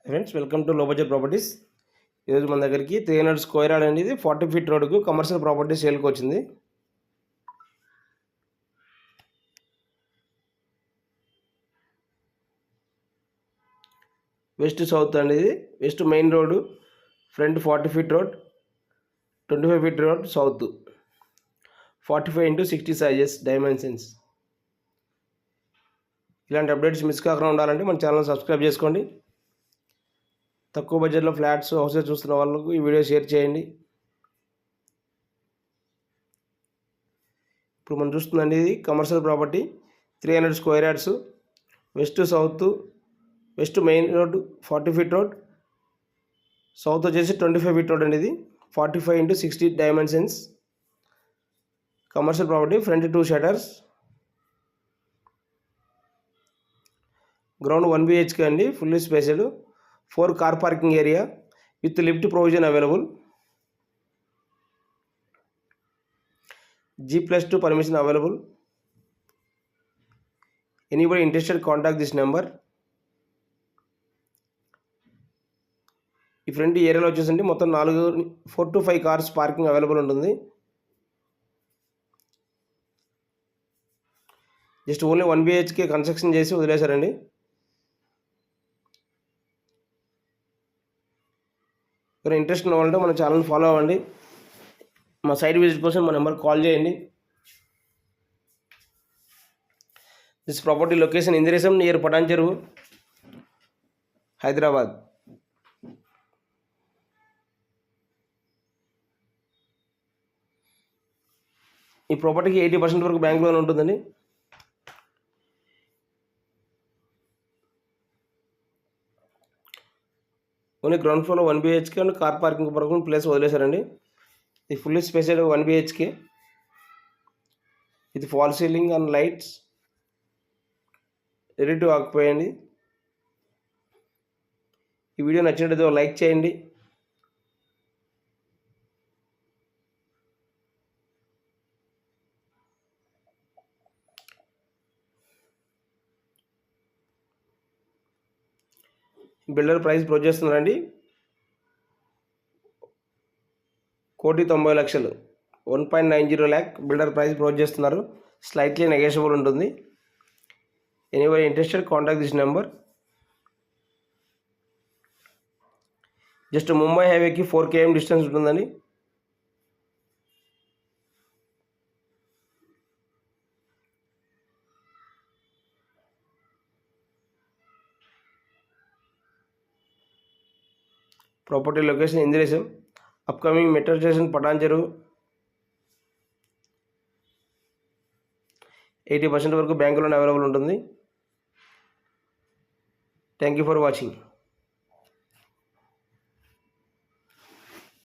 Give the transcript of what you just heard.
Friends welcome to లో budget properties. ఈరోజు మన దగ్గరికి 300 స్క్వేర్ యార్డ్ అనేది 40 ఫీట్ రోడ్కు కమర్షియల్ ప్రాపర్టీ సేల్కి వచ్చింది. వెస్ట్ సౌత్ అనేది west main road, front 40 feet road, 25 feet road south, 45x60 sizes dimensions. ఇలాంటి అప్డేట్స్ మిస్ కాకుండా ఉండాలంటే మన ఛానల్ సబ్స్క్రైబ్ చేసుకోండి. తక్కువ బడ్జెట్లో ఫ్లాట్స్ హౌసెస్ చూస్తున్న వాళ్ళకు ఈ వీడియో షేర్ చేయండి. ఇప్పుడు మనం చూస్తుందండి ఇది commercial property 300 square yards, west south, west main road 40 feet road, south వచ్చేసి 25 ఫీట్ రోడ్ అండి. ఇది 45x60 dimensions commercial property. Front 2 shutters, ground 1 BHK అండి, fully spaced, 4 car parking area with lift provision available, G+2 permission available. Anybody interested, contact this number. ఈ front ఏరియాలో వచ్చేసండి మొత్తం 4 to 5 cars parking available ఉంటుంది. Just only 1 BHK construction చేసి వదిలేశారండి. ఎవరైనా interest ఉన్న వాళ్ళంటే మన ఛానల్ ఫాలో అవ్వండి. మా సైట్ విజిట్ కోసం మా నెంబర్ కాల్ చేయండి. This property location Indresham near Patancheru, Hyderabad. ఈ ప్రాపర్టీకి 80% వరకు బ్యాంక్ లోన్ ఉంటుందండి. ఓన్లీ గ్రౌండ్ ఫ్లోర్లో 1 BHK అండ్ కార్ పార్కింగ్ వరకు ప్లేస్ వదిలేశారండి. ఇది ఫుల్లీ స్పేసెడ్ 1 BHK ఇది fall ceiling and lights, ready to occupy అండి. ఈ వీడియో నచ్చినట్లయితే లైక్ చేయండి. బిల్డర్ ప్రైస్ ప్రొజెక్ట్ చేస్తున్నారండి 1,90,00,000, 1.90 lakh బిల్డర్ ప్రైస్ ప్రొజెక్ట్ చేస్తున్నారు. స్లైట్లీ నెగోషియబుల్ ఉంటుంది. Anybody interested, contact this number. Just Mumbai హైవేకి 4 km డిస్టెన్స్ ఉంటుందండి. Property location Indresham, upcoming metro station Patancheru. 80% వరకు బ్యాంక్ లోన్ అవైలబుల్ ఉంటుంది. Thank you for watching.